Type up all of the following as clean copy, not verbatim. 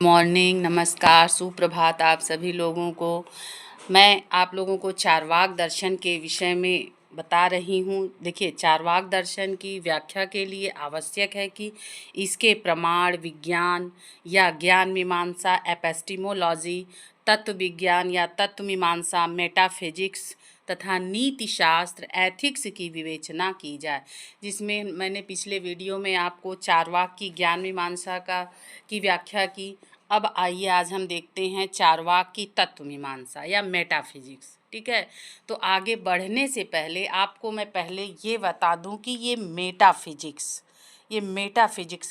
Morning, नमस्कार, सुप्रभात आप सभी लोगों को। मैं आप लोगों को चारवाक दर्शन के विषय में बता रही हूँ। देखिए, चारवाक दर्शन की व्याख्या के लिए आवश्यक है कि इसके प्रमाण विज्ञान या ज्ञान मीमांसा एपिस्टेमोलॉजी, तत्व विज्ञान या तत्व मीमांसा मेटाफिजिक्स तथा नीति शास्त्र एथिक्स की विवेचना की जाए, जिसमें मैंने पिछले वीडियो में आपको चारवाक की ज्ञान मीमांसा की व्याख्या की। अब आइए आज हम देखते हैं चारवाक की तत्व मीमांसा या मेटाफिजिक्स। ठीक है, तो आगे बढ़ने से पहले आपको मैं पहले ये बता दूं कि ये मेटाफिजिक्स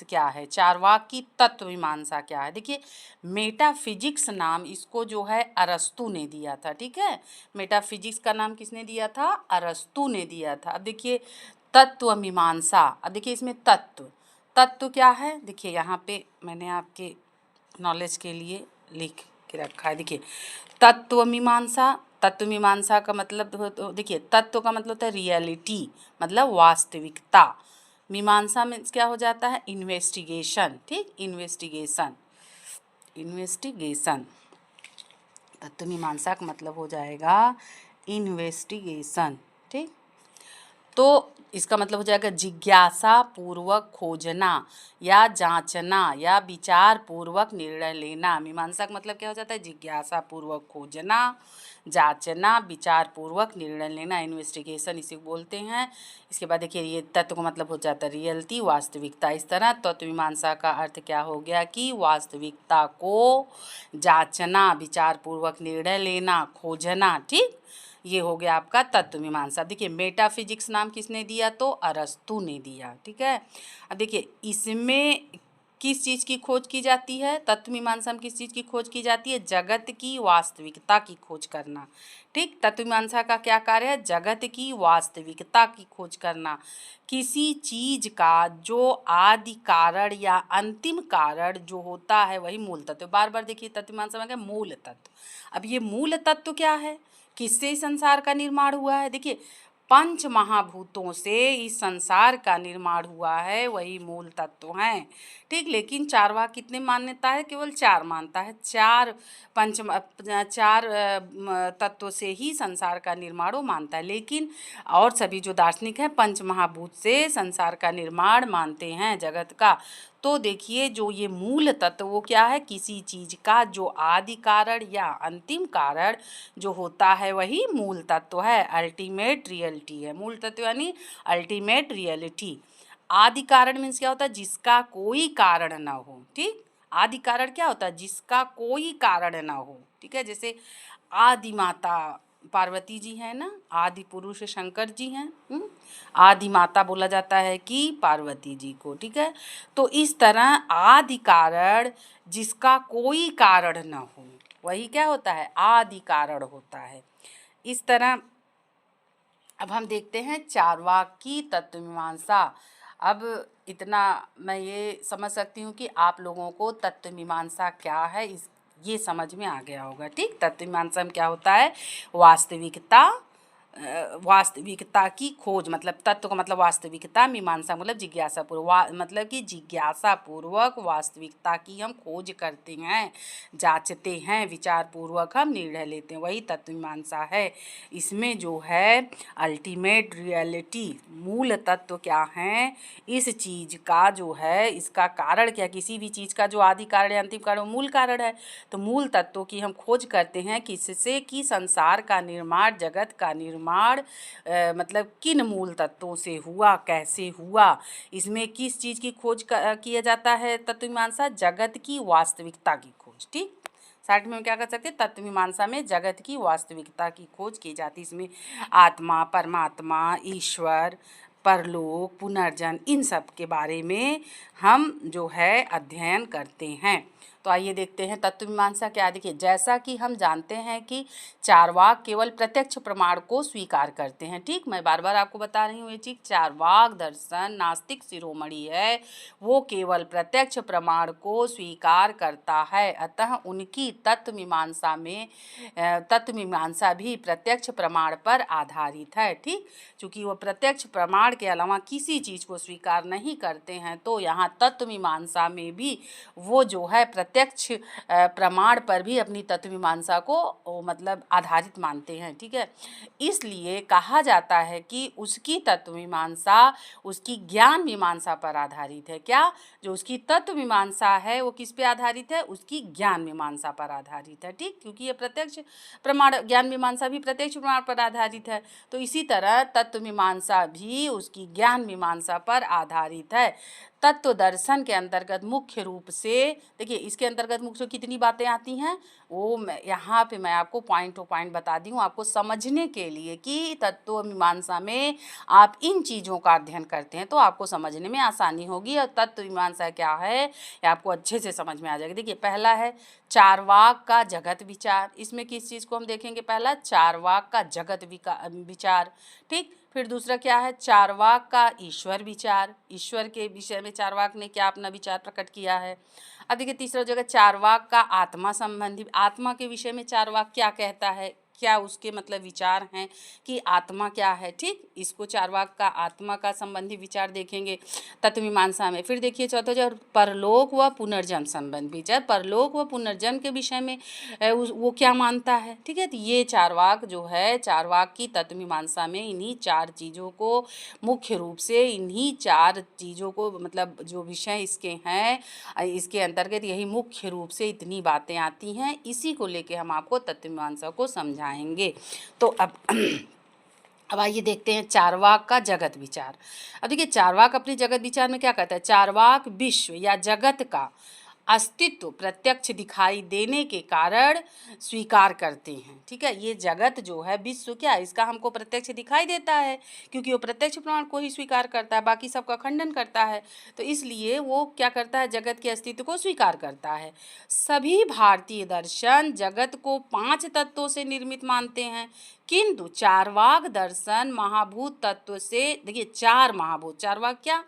क्या है, चारवाक की तत्व मीमांसा क्या है। देखिए, मेटाफिजिक्स नाम इसको जो है अरस्तु ने दिया था। ठीक है, मेटाफिजिक्स का नाम किसने दिया था? अरस्तु ने दिया था। अब देखिए तत्व मीमांसा, अब देखिए इसमें तत्व क्या है। देखिए यहाँ पे मैंने आपके नॉलेज के लिए लिख के रखा है। देखिए तत्व मीमांसा का मतलब देखिए, तत्व का मतलब होता है रियलिटी, मतलब वास्तविकता। मीमांसा में क्या हो जाता है? इन्वेस्टिगेशन। ठीक, इन्वेस्टिगेशन। तत्व मीमांसा का मतलब हो जाएगा इन्वेस्टिगेशन। ठीक, तो इसका मतलब हो जाएगा जिज्ञासा पूर्वक खोजना या जांचना या विचार पूर्वक निर्णय लेना। मीमांसा का मतलब क्या हो जाता है? जिज्ञासा पूर्वक खोजना, जांचना, विचार पूर्वक निर्णय लेना, इन्वेस्टिगेशन इसे बोलते हैं। इसके बाद देखिए, ये तत्व का मतलब हो जाता है रियलिटी, वास्तविकता। इस तरह तत्व मीमांसा का अर्थ क्या हो गया कि वास्तविकता को जांचना, विचार पूर्वक निर्णय लेना, खोजना। ठीक, ये हो गया आपका तत्व मीमांसा। देखिए मेटाफिजिक्स नाम किसने दिया? तो अरस्तु ने दिया। ठीक है, अब देखिए इसमें किस चीज़ की खोज की जाती है? तत्व मीमांसा में किस चीज़ की खोज की जाती है? जगत की वास्तविकता की खोज करना। ठीक, तत्व मीमांसा का क्या कार्य है? जगत की वास्तविकता की खोज करना। किसी चीज़ का जो आदि कारण या अंतिम कारण जो होता है वही मूल तत्व। बार बार देखिए तत्व मीमांसा में क्या? मूल तत्व। अब ये मूल तत्व क्या है? किससे इस संसार का निर्माण हुआ है? देखिए, पंच महाभूतों से इस संसार का निर्माण हुआ है, वही मूल तत्व हैं। ठीक, लेकिन चारवाक कितने मान्यता है? केवल चार मानता है। चार तत्व से ही संसार का निर्माण वो मानता है, लेकिन और सभी जो दार्शनिक हैं पंच महाभूत से संसार का निर्माण मानते हैं, जगत का। तो देखिए, जो ये मूल तत्व वो क्या है? किसी चीज़ का जो आदि कारण या अंतिम कारण जो होता है वही मूल तत्व है, अल्टीमेट रियलिटी है। मूल तत्व यानी अल्टीमेट रियलिटी। आदि कारण मीन्स क्या होता है? जिसका कोई कारण ना हो। ठीक, आदि कारण क्या होता है? जिसका कोई कारण ना हो। ठीक है, जैसे आदि माता पार्वती जी है ना, आदि पुरुष शंकर जी हैं। आदि माता बोला जाता है कि पार्वती जी को। ठीक है, तो इस तरह आदि कारण जिसका कोई कारण न हो वही क्या होता है? आदि कारण होता है। इस तरह अब हम देखते हैं चारवाक की तत्व मीमांसा। अब इतना मैं ये समझ सकती हूँ कि आप लोगों को तत्व मीमांसा क्या है ये समझ में आ गया होगा। ठीक, तत्व मीमांसा में क्या होता है? वास्तविकता की खोज, मतलब तत्व का मतलब वास्तविकता, मीमांसा मतलब जिज्ञासा पूर्वक, मतलब कि जिज्ञासा पूर्वक वास्तविकता की हम खोज करते हैं, जांचते हैं, विचार पूर्वक हम निर्णय लेते हैं, वही तत्व मीमांसा है। इसमें जो है अल्टीमेट रियलिटी, मूल तत्व क्या है? इस चीज़ का जो है, इसका कारण क्या? किसी भी चीज़ का जो आदि कारण या अंतिम कारण मूल कारण है। तो मूल तत्वों की हम खोज करते हैं किससे? कि संसार का निर्माण, जगत का निर्माण मतलब किन मूल तत्वों से हुआ, कैसे हुआ। इसमें किस चीज़ की खोज किया जाता है तत्व मीमांसा? जगत की वास्तविकता की खोज। ठीक, साथ में हम क्या कर सकते हैं? तत्व मीमांसा में जगत की वास्तविकता की खोज की जाती है। इसमें आत्मा, परमात्मा, ईश्वर, परलोक, पुनर्जन्म, इन सब के बारे में हम जो है अध्ययन करते हैं। तो आइए देखते हैं तत्व मीमांसा क्या है। देखिए, जैसा कि हम जानते हैं कि चारवाक केवल प्रत्यक्ष प्रमाण को स्वीकार करते हैं। ठीक, मैं बार बार आपको बता रही हूँ ये चीज़। चारवाक दर्शन नास्तिक शिरोमणि है, वो केवल प्रत्यक्ष प्रमाण को स्वीकार करता है। अतः उनकी तत्व मीमांसा भी प्रत्यक्ष प्रमाण पर आधारित है। ठीक, चूँकि वो प्रत्यक्ष प्रमाण के अलावा किसी चीज़ को स्वीकार नहीं करते हैं, तो यहाँ तत्व मीमांसा में भी वो जो है प्रत्यक्ष प्रत्यक्ष प्रमाण पर भी अपनी तत्व मीमांसा को मतलब आधारित मानते हैं, ठीक है। इसलिए कहा जाता है कि उसकी तत्व मीमांसा उसकी ज्ञान मीमांसा पर आधारित है। क्या? जो उसकी तत्व मीमांसा है वो किस पे आधारित है? उसकी ज्ञान मीमांसा पर आधारित है, ठीक, क्योंकि ये प्रत्यक्ष प्रमाण, ज्ञान मीमांसा भी प्रत्यक्ष प्रमाण पर आधारित है। तो इसी तरह तत्व मीमांसा भी उसकी ज्ञान मीमांसा पर आधारित है। तत्व दर्शन के अंतर्गत मुख्य रूप से देखिए, इसके अंतर्गत मुख्य कितनी बातें आती हैं वो यहाँ पे मैं आपको पॉइंट टू पॉइंट बता दी हूँ, आपको समझने के लिए कि तत्व मीमांसा में आप इन चीज़ों का अध्ययन करते हैं तो आपको समझने में आसानी होगी। और तत्व मीमांसा क्या है ये आपको अच्छे से समझ में आ जाएगा। देखिए, पहला है चारवाक का जगत विचार। इसमें किस चीज़ को हम देखेंगे? पहला चारवाक का जगत विचार, ठीक। फिर दूसरा क्या है? चारवाक का ईश्वर विचार। ईश्वर के विषय में चारवाक ने क्या अपना विचार प्रकट किया है। अब देखिए, तीसरा जगह चारवाक का आत्मा संबंधी, आत्मा के विषय में चारवाक क्या कहता है, क्या उसके मतलब विचार हैं कि आत्मा क्या है, ठीक। इसको चारवाक का आत्मा का संबंधी विचार देखेंगे तत्व मीमांसा में। फिर देखिए चौथा जो परलोक व पुनर्जन्म संबंध विचार, परलोक व पुनर्जन्म के विषय में वो क्या मानता है, ठीक है। तो ये चारवाक जो है, चारवाक की तत्व मीमांसा में इन्हीं चार चीज़ों को मुख्य रूप से, इन्हीं चार चीज़ों को मतलब जो विषय इसके हैं, इसके अंतर्गत यही मुख्य रूप से इतनी बातें आती हैं। इसी को लेके हम आपको तत्व मीमांसा को समझाएंगे। तो अब आइए देखते हैं चारवाक का जगत विचार। अब देखिए, चारवाक अपने जगत विचार में क्या कहता है? चारवाक विश्व या जगत का अस्तित्व प्रत्यक्ष दिखाई देने के कारण स्वीकार करते हैं, ठीक है। ये जगत जो है, विश्व क्या है, इसका हमको प्रत्यक्ष दिखाई देता है क्योंकि वो प्रत्यक्ष प्रमाण को ही स्वीकार करता है, बाकी सबका खंडन करता है। तो इसलिए वो क्या करता है? जगत के अस्तित्व को स्वीकार करता है। सभी भारतीय दर्शन जगत को 5 तत्वों से निर्मित मानते हैं, किंतु चारवाक दर्शन महाभूत तत्व से, देखिए 4 महाभूत, चारवाक क्या?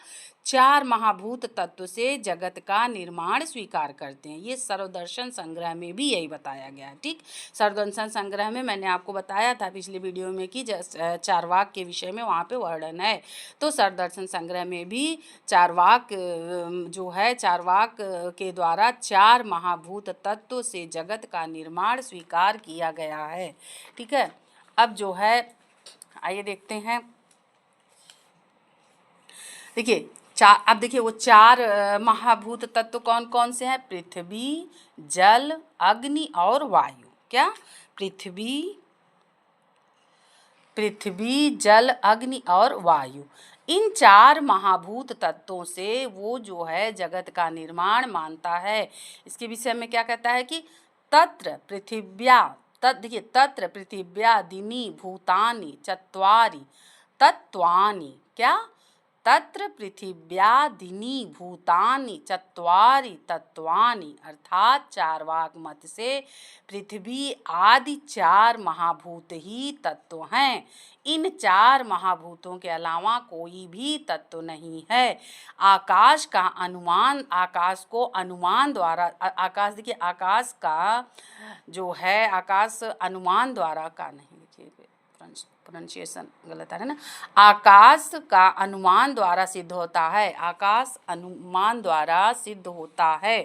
4 महाभूत तत्व से जगत का निर्माण स्वीकार करते हैं। ये सर्वदर्शन संग्रह में भी यही बताया गया है, ठीक। सर्वदर्शन संग्रह में मैंने आपको बताया था पिछले वीडियो में कि चारवाक के विषय में वहाँ पे वर्णन है। तो सर्वदर्शन संग्रह में भी चारवाक जो है, चारवाक के द्वारा 4 महाभूत तत्व से जगत का निर्माण स्वीकार किया गया है, ठीक है। अब जो है आइए देखते हैं, देखिए अब देखिए वो 4 महाभूत तत्व कौन कौन से हैं? पृथ्वी, जल, अग्नि और वायु। क्या? पृथ्वी, जल, अग्नि और वायु। इन 4 महाभूत तत्वों से वो जो है जगत का निर्माण मानता है। इसके विषय में क्या कहता है कि तत्र पृथिव्या, देखिए तत्र पृथिव्यादीनि भूतानि चत्वारि तत्वानि। क्या? तत्र पृथिव्यादीनि भूतानि चत्वारि तत्वानि, अर्थात चारवाक मत से पृथ्वी आदि 4 महाभूत ही तत्व हैं। इन 4 महाभूतों के अलावा कोई भी तत्व नहीं है। आकाश का अनुमान, आकाश को अनुमान द्वारा, आकाश देखिए, आकाश का जो है, आकाश अनुमान द्वारा का नहीं, देखिए प्रोनाउंसिएशन गलत है ना, आकाश का अनुमान द्वारा सिद्ध होता है, आकाश अनुमान द्वारा सिद्ध होता है,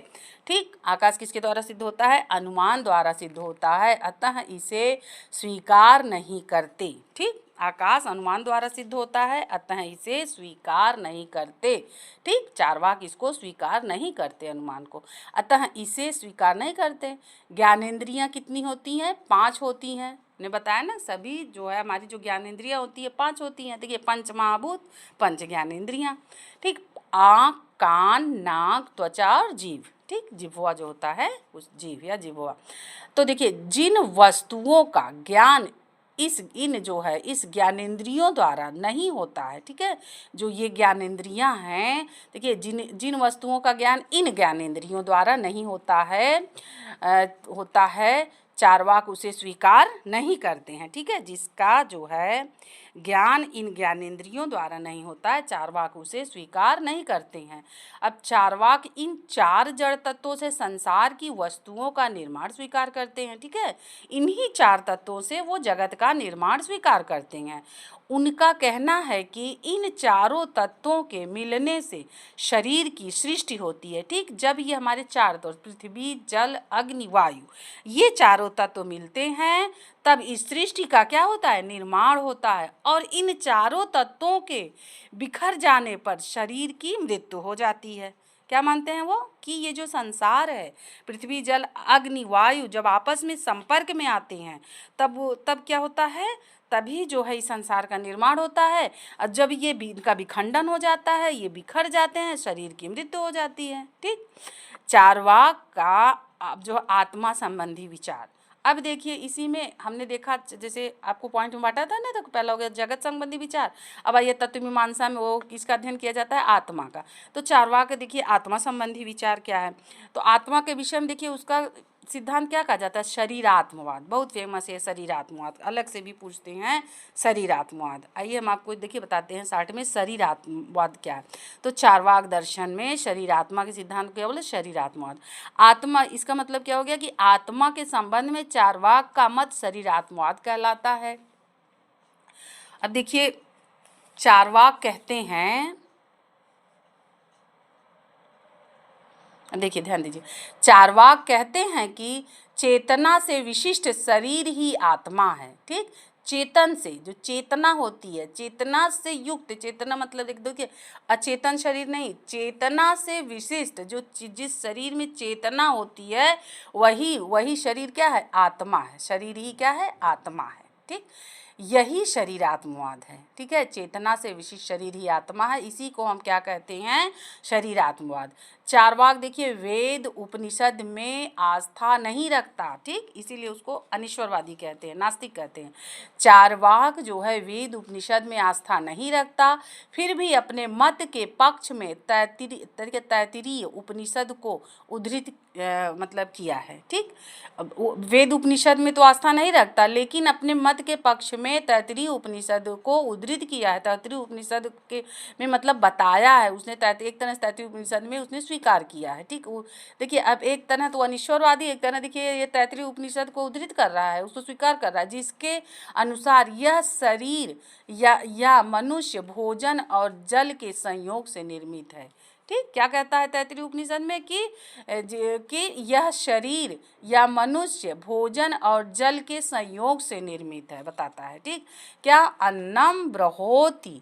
ठीक। आकाश किसके द्वारा सिद्ध होता है? अनुमान द्वारा सिद्ध होता है, अतः इसे स्वीकार नहीं करते, ठीक। आकाश अनुमान द्वारा सिद्ध होता है, अतः इसे स्वीकार नहीं करते, ठीक। चारवाक इसको स्वीकार नहीं करते, अनुमान को, अतः इसे स्वीकार नहीं करते। ज्ञानेंद्रियां कितनी होती हैं? 5 होती हैं। ने बताया ना, सभी जो है हमारी जो ज्ञानेंद्रियां होती है 5 होती हैं। देखिए, 5 महाभूत, 5 ज्ञानेंद्रियां, ठीक। आँख, कान, नाक, त्वचा और जीभ, ठीक। जिह्वा जो होता है उस जीभ या जिह्वा। तो देखिए, जिन वस्तुओं का ज्ञान इन जो है इस ज्ञानेंद्रियों द्वारा नहीं होता है, ठीक है, जो ये ज्ञानेंद्रियां हैं, देखिए जिन वस्तुओं का ज्ञान इन ज्ञानेंद्रियों द्वारा नहीं होता है, चारवाक उसे स्वीकार नहीं करते हैं, ठीक है। जिसका जो है ज्ञान इन ज्ञानेंद्रियों द्वारा नहीं होता है, चार्वाक उसे स्वीकार नहीं करते हैं। अब चार्वाक इन 4 जड़ तत्वों से संसार की वस्तुओं का निर्माण स्वीकार करते हैं, ठीक है। इन्हीं 4 तत्वों से वो जगत का निर्माण स्वीकार करते हैं। उनका कहना है कि इन चारों तत्वों के मिलने से शरीर की सृष्टि होती है, ठीक। जब ये हमारे 4 तत्व पृथ्वी, जल, अग्नि, वायु, ये चारों तत्व मिलते हैं तब इस सृष्टि का क्या होता है, निर्माण होता है। और इन चारों तत्वों के बिखर जाने पर शरीर की मृत्यु हो जाती है। क्या मानते हैं वो, कि ये जो संसार है, पृथ्वी, जल, अग्नि, वायु जब आपस में संपर्क में आते हैं तब क्या होता है, तभी जो है इस संसार का निर्माण होता है। और जब ये इनका विखंडन हो जाता है, ये बिखर जाते हैं, शरीर की मृत्यु हो जाती है, ठीक। चार्वाक का अब जो आत्मा संबंधी विचार, अब देखिए इसी में हमने देखा, जैसे आपको पॉइंट में बांटा था ना, तो पहला हो गया जगत संबंधी विचार। अब आइए तत्वमीमांसा में वो किसका अध्ययन किया जाता है, आत्मा का। तो चार्वाक देखिए आत्मा संबंधी विचार क्या है, तो आत्मा के विषय में देखिए उसका सिद्धांत क्या कहा जाता है, शरीरात्मवाद। बहुत फेमस है शरीरात्मवाद, अलग से भी पूछते हैं शरीरात्मवाद। आइए हम आपको देखिए बताते हैं शार्ट में शरीरात्मवाद क्या है। तो चार्वाक दर्शन में शरीरात्मा के सिद्धांत क्या बोले, शरीरात्मवाद। आत्मा, इसका मतलब क्या हो गया कि आत्मा के संबंध में चार्वाक का मत शरीरात्मवाद कहलाता है। अब देखिए चार्वाक कहते हैं, देखिए ध्यान दीजिए, चार्वाक कहते हैं कि चेतना से विशिष्ट शरीर ही आत्मा है, ठीक। चेतन से, जो चेतना होती है, चेतना से युक्त, चेतना मतलब देखिए अचेतन शरीर नहीं, चेतना से विशिष्ट जो जिस शरीर में चेतना होती है वही शरीर क्या है, आत्मा है। शरीर ही क्या है, आत्मा है, ठीक। यही शरीरात्मवाद है, ठीक है। चेतना से विशिष्ट शरीर ही आत्मा है, इसी को हम क्या कहते हैं, शरीरात्मवाद। चार्वाक देखिए वेद उपनिषद में आस्था नहीं रखता, ठीक, इसीलिए उसको अनिश्वरवादी कहते हैं, नास्तिक कहते हैं। चार्वाक जो है वेद उपनिषद में आस्था नहीं रखता, फिर भी अपने मत के पक्ष में तैत्तिरीय उपनिषद को उद्धृत मतलब किया है, ठीक। वेद उपनिषद में तो आस्था नहीं रखता, लेकिन अपने मत के पक्ष में तैत्तिरीय उपनिषद को उद्धृत किया है। तैत्तिरीय उपनिषद के में मतलब बताया है उसने, एक तरह से तैत्तिरीय उपनिषद में उसने स्वीकार किया है, ठीक। देखिए अब एक तरह तो अनिश्वरवादी, एक तरह देखिए ये तैत्तिरीय उपनिषद को उद्धृत कर रहा है, उसको स्वीकार कर रहा है, जिसके अनुसार यह शरीर या मनुष्य भोजन और जल के संयोग से निर्मित है, ठीक। क्या कहता है तैत्तिरीय उपनिषद में कि यह शरीर या मनुष्य भोजन और जल के संयोग से निर्मित है, बताता है, ठीक। क्या अन्नम ब्रहोति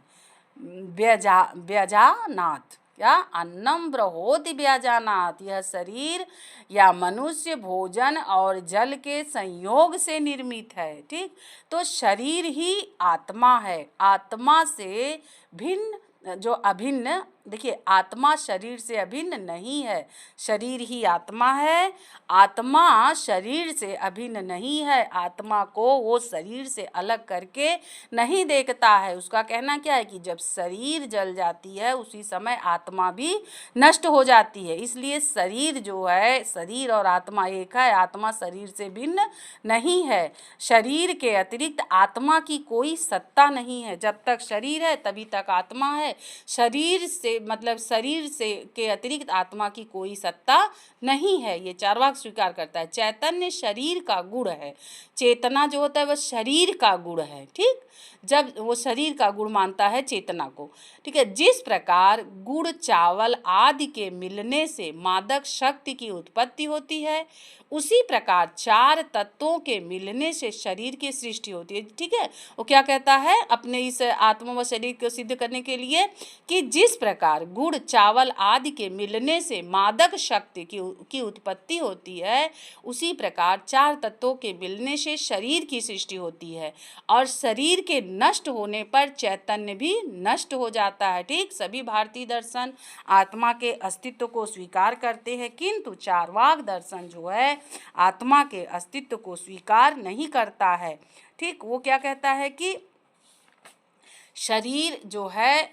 व्यजानात्, क्या अन्नम ब्रहोति व्यजानात्, यह शरीर या मनुष्य भोजन और जल के संयोग से निर्मित है, ठीक। तो शरीर ही आत्मा है, आत्मा से भिन्न जो अभिन्न, देखिए आत्मा शरीर से अभिन्न नहीं है, शरीर ही आत्मा है, आत्मा शरीर से अभिन्न नहीं है, आत्मा को वो शरीर से अलग करके नहीं देखता है। उसका कहना क्या है कि जब शरीर जल जाती है उसी समय आत्मा भी नष्ट हो जाती है, इसलिए शरीर जो है, शरीर और आत्मा एक है, आत्मा शरीर से भिन्न नहीं है। शरीर के अतिरिक्त आत्मा की कोई सत्ता नहीं है, जब तक शरीर है तभी तक आत्मा है, शरीर से मतलब शरीर से के अतिरिक्त आत्मा की कोई सत्ता नहीं है, ये चार्वाक स्वीकार करता है। चैतन्य शरीर का गुण है, चेतना जो होता है वह शरीर का गुण है, ठीक। जब वो शरीर का गुण मानता है चेतना को, ठीक है। जिस प्रकार गुड़ चावल आदि के मिलने से मादक शक्ति की उत्पत्ति होती है, उसी प्रकार 4 तत्वों के मिलने से शरीर की सृष्टि होती है, ठीक है। वो क्या कहता है अपने इस आत्मा व शरीर को सिद्ध करने के लिए कि जिस प्रकार गुड़ चावल आदि के मिलने से मादक शक्ति की उत्पत्ति होती है, उसी प्रकार 4 तत्वों के मिलने से शरीर की सृष्टि होती है, और शरीर के नष्ट होने पर चैतन्य भी नष्ट हो जाता है, ठीक। सभी भारतीय दर्शन आत्मा के अस्तित्व को स्वीकार करते हैं, किंतु चार्वाक दर्शन जो है आत्मा के अस्तित्व को स्वीकार नहीं करता है, ठीक। वो क्या कहता है कि शरीर जो है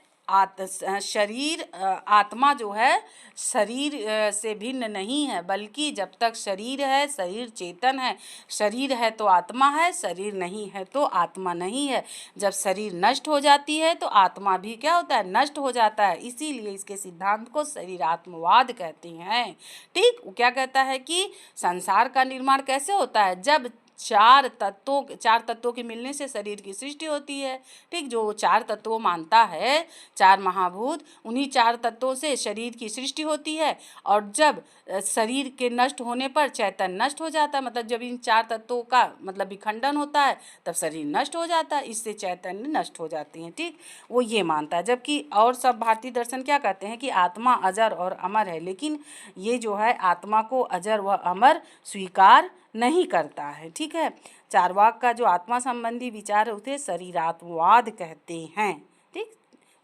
शरीर आत्मा जो है शरीर से भिन्न नहीं है, बल्कि जब तक शरीर है, शरीर चेतन है, शरीर है तो आत्मा है, शरीर नहीं है तो आत्मा नहीं है। जब शरीर नष्ट हो जाती है तो आत्मा भी क्या होता है, नष्ट हो जाता है। इसीलिए इसके सिद्धांत को शरीरात्मवाद कहते हैं। ठीक, वो क्या कहता है कि संसार का निर्माण कैसे होता है, जब चार तत्वों के मिलने से शरीर की सृष्टि होती है। ठीक, जो चार तत्वों मानता है, चार महाभूत, उन्हीं चार तत्वों से शरीर की सृष्टि होती है। और जब शरीर के नष्ट होने पर चैतन्य नष्ट हो जाता है, मतलब जब इन चार तत्वों का मतलब विखंडन होता है तब शरीर नष्ट हो जाता है, इससे चैतन्य नष्ट हो जाते हैं। ठीक, वो ये मानता है। जबकि और सब भारतीय दर्शन क्या कहते हैं कि आत्मा अजर और अमर है, लेकिन ये जो है आत्मा को अजर व अमर स्वीकार नहीं करता है। ठीक है, चारवाक का जो आत्मा संबंधी विचार है उसे शरीरात्मवाद कहते हैं। ठीक,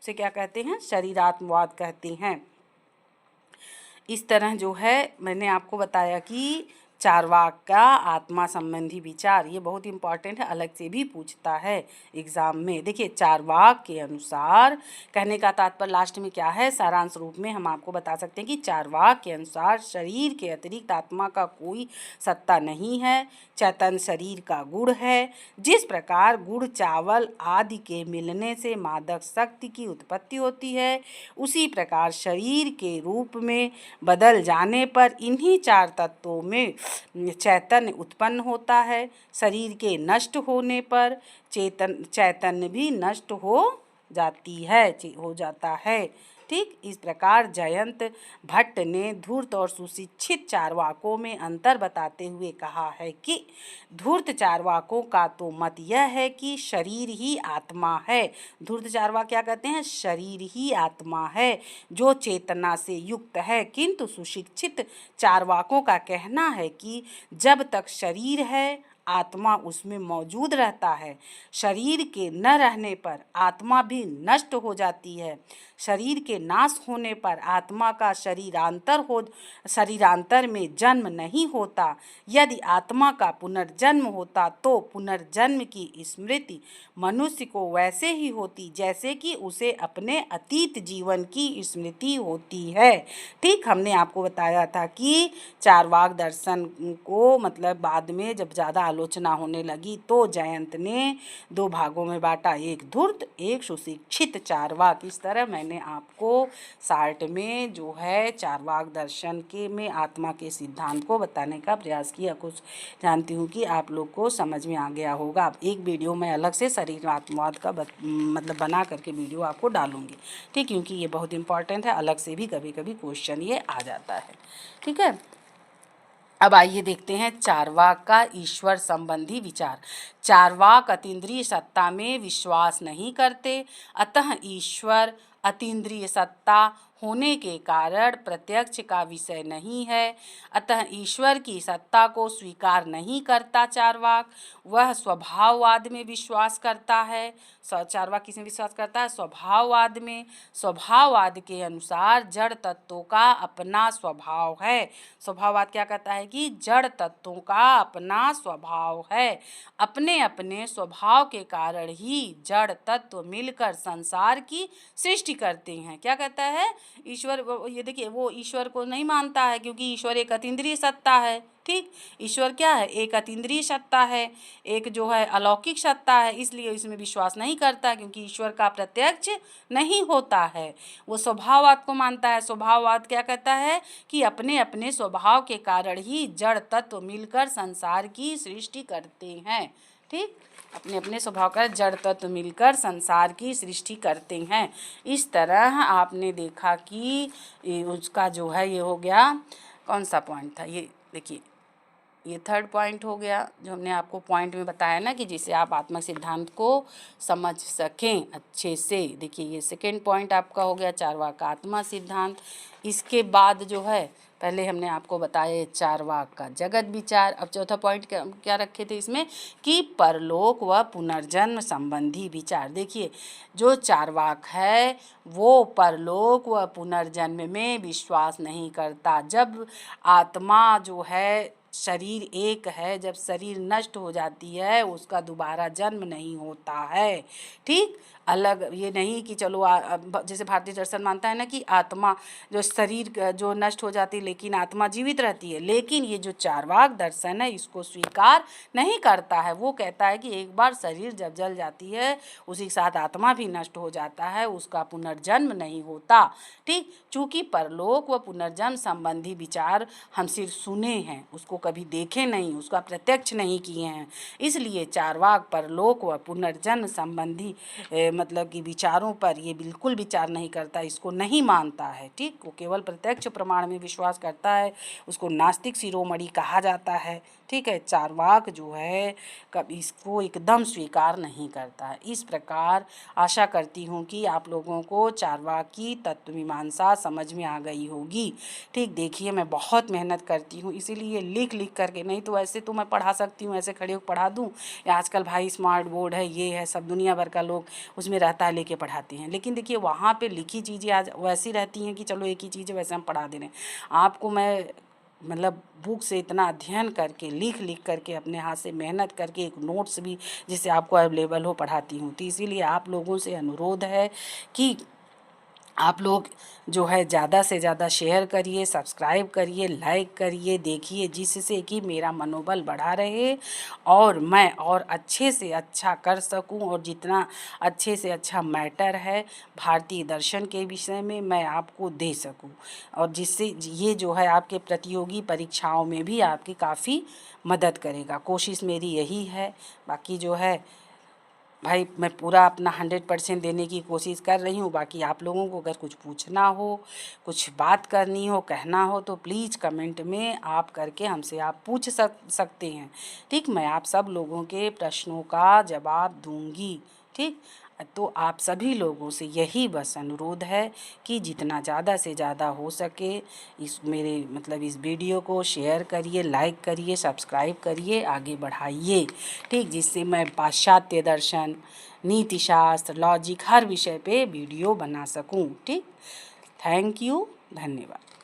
उसे क्या कहते हैं, शरीरात्मवाद कहते हैं। इस तरह जो है मैंने आपको बताया कि चारवाक का आत्मा संबंधी विचार ये बहुत इम्पॉर्टेंट है, अलग से भी पूछता है एग्ज़ाम में। देखिए, चारवाक के अनुसार, कहने का तात्पर्य लास्ट में क्या है, सारांश रूप में हम आपको बता सकते हैं कि चारवाक के अनुसार शरीर के अतिरिक्त आत्मा का कोई सत्ता नहीं है, चेतन शरीर का गुण है। जिस प्रकार गुड़ चावल आदि के मिलने से मादक शक्ति की उत्पत्ति होती है, उसी प्रकार शरीर के रूप में बदल जाने पर इन्हीं चार तत्वों में चैतन्य उत्पन्न होता है। शरीर के नष्ट होने पर चैतन्य भी नष्ट हो जाता है। ठीक, इस प्रकार जयंत भट्ट ने धूर्त और सुशिक्षित चारवाकों में अंतर बताते हुए कहा है कि धूर्त चारवाकों का तो मत यह है कि शरीर ही आत्मा है। धूर्त चारवाक क्या कहते हैं, शरीर ही आत्मा है जो चेतना से युक्त है। किंतु सुशिक्षित चारवाकों का कहना है कि जब तक शरीर है आत्मा उसमें मौजूद रहता है। शरीर के न रहने पर आत्मा भी नष्ट हो जाती है। शरीर के नाश होने पर आत्मा का शरीरांतर में जन्म नहीं होता। यदि आत्मा का पुनर्जन्म होता तो पुनर्जन्म की स्मृति मनुष्य को वैसे ही होती जैसे कि उसे अपने अतीत जीवन की स्मृति होती है। ठीक, हमने आपको बताया था कि चारवाक दर्शन को मतलब बाद में जब ज़्यादा आलोचना होने लगी तो जयंत ने दो भागों में बांटा, एक धूर्त एक सुशिक्षित चारवाक। इस तरह मैंने आपको शार्ट में जो है चारवाक दर्शन के में आत्मा के सिद्धांत को बताने का प्रयास किया। कुछ जानती हूँ कि आप लोग को समझ में आ गया होगा। अब एक वीडियो मैं अलग से शरीरात्मवाद का मतलब बना करके वीडियो आपको डालूंगी। ठीक, क्योंकि ये बहुत इंपॉर्टेंट है, अलग से भी कभी कभी क्वेश्चन ये आ जाता है। ठीक है, अब आइए देखते हैं चारवाक का ईश्वर संबंधी विचार। चारवाक अतीन्द्रिय सत्ता में विश्वास नहीं करते, अतः ईश्वर अतीन्द्रिय सत्ता होने के कारण प्रत्यक्ष का विषय नहीं है। अतः ईश्वर की सत्ता को स्वीकार नहीं करता चारवाक। वह स्वभाववाद में विश्वास करता है। चारवाक किसमें विश्वास करता है, स्वभाववाद में। स्वभाववाद के अनुसार जड़ तत्वों का अपना स्वभाव है। स्वभाववाद क्या कहता है कि जड़ तत्वों का अपना स्वभाव है। अपने अपने स्वभाव के कारण ही जड़ तत्व मिलकर संसार की सृष्टि करते हैं। क्या कहता है, ईश्वर, ये देखिए, वो ईश्वर को नहीं मानता है क्योंकि ईश्वर एक अतीन्द्रिय सत्ता है। ठीक, ईश्वर क्या है, एक अतीन्द्रिय सत्ता है, एक जो है अलौकिक सत्ता है, इसलिए इसमें विश्वास नहीं करता क्योंकि ईश्वर का प्रत्यक्ष नहीं होता है। वो स्वभाववाद को मानता है। स्वभाववाद क्या कहता है कि अपने अपने स्वभाव के कारण ही जड़ तत्व मिलकर संसार की सृष्टि करते हैं। ठीक, अपने अपने स्वभाव का जड़ तत्व मिलकर संसार की सृष्टि करते हैं। इस तरह आपने देखा कि उसका जो है ये हो गया, कौन सा पॉइंट था ये, देखिए ये थर्ड पॉइंट हो गया जो हमने आपको पॉइंट में बताया ना कि जिससे आप आत्मा सिद्धांत को समझ सकें अच्छे से। देखिए ये सेकंड पॉइंट आपका हो गया चारवाक का आत्मा सिद्धांत। इसके बाद जो है पहले हमने आपको बताया चारवाक का जगत विचार। अब चौथा पॉइंट क्या रखे थे इसमें कि परलोक व पुनर्जन्म संबंधी विचार। देखिए जो चारवाक है वो परलोक व पुनर्जन्म में विश्वास नहीं करता। जब आत्मा जो है, शरीर एक है, जब शरीर नष्ट हो जाती है उसका दोबारा जन्म नहीं होता है। ठीक, अलग, ये नहीं कि चलो जैसे भारतीय दर्शन मानता है ना कि आत्मा जो शरीर जो नष्ट हो जाती है लेकिन आत्मा जीवित रहती है, लेकिन ये जो चार्वाक दर्शन है इसको स्वीकार नहीं करता है। वो कहता है कि एक बार शरीर जब जल जाती है उसी के साथ आत्मा भी नष्ट हो जाता है, उसका पुनर्जन्म नहीं होता। ठीक, चूँकि परलोक व पुनर्जन्म संबंधी विचार हम सिर्फ सुने हैं, उसको कभी देखे नहीं, उसका प्रत्यक्ष नहीं किए हैं, इसलिए चार्वाक परलोक व पुनर्जन्म संबंधी मतलब कि विचारों पर ये बिल्कुल विचार नहीं करता, इसको नहीं मानता है। ठीक, वो केवल प्रत्यक्ष प्रमाण में विश्वास करता है, उसको नास्तिक शिरोमणि कहा जाता है। ठीक है, चार्वाक जो है कभी इसको एकदम स्वीकार नहीं करता है। इस प्रकार आशा करती हूँ कि आप लोगों को चार्वाक की तत्व मीमांसा समझ में आ गई होगी। ठीक, देखिए मैं बहुत मेहनत करती हूँ, इसीलिए लिख लिख करके, नहीं तो ऐसे तो मैं पढ़ा सकती हूँ, ऐसे खड़े होकर पढ़ा दूँ, या आजकल भाई स्मार्ट बोर्ड है, ये है, सब दुनिया भर का लोग उसमें रहता है लेके पढ़ाते हैं, लेकिन देखिए वहाँ पे लिखी चीज़ें आज वैसी रहती हैं कि चलो एक ही चीज़ है वैसे हम पढ़ा दे रहे हैं। आपको मैं मतलब बुक से इतना अध्ययन करके लिख लिख करके अपने हाथ से मेहनत करके एक नोट्स भी जिससे आपको अवेलेबल हो पढ़ाती हूँ। तो इसीलिए आप लोगों से अनुरोध है कि आप लोग जो है ज़्यादा से ज़्यादा शेयर करिए, सब्सक्राइब करिए, लाइक करिए, देखिए, जिससे कि मेरा मनोबल बढ़ा रहे और मैं और अच्छे से अच्छा कर सकूं, और जितना अच्छे से अच्छा मैटर है भारतीय दर्शन के विषय में मैं आपको दे सकूं, और जिससे ये जो है आपके प्रतियोगी परीक्षाओं में भी आपकी काफ़ी मदद करेगा। कोशिश मेरी यही है, बाकी जो है भाई मैं पूरा अपना 100% देने की कोशिश कर रही हूँ। बाकी आप लोगों को अगर कुछ पूछना हो, कुछ बात करनी हो, कहना हो, तो प्लीज़ कमेंट में आप करके हमसे आप पूछ सकते हैं। ठीक, मैं आप सब लोगों के प्रश्नों का जवाब दूंगी। ठीक, तो आप सभी लोगों से यही बस अनुरोध है कि जितना ज़्यादा से ज़्यादा हो सके इस मेरे मतलब इस वीडियो को शेयर करिए, लाइक करिए, सब्सक्राइब करिए, आगे बढ़ाइए। ठीक, जिससे मैं पाश्चात्य दर्शन, नीति शास्त्र, लॉजिक हर विषय पे वीडियो बना सकूं। ठीक, थैंक यू, धन्यवाद।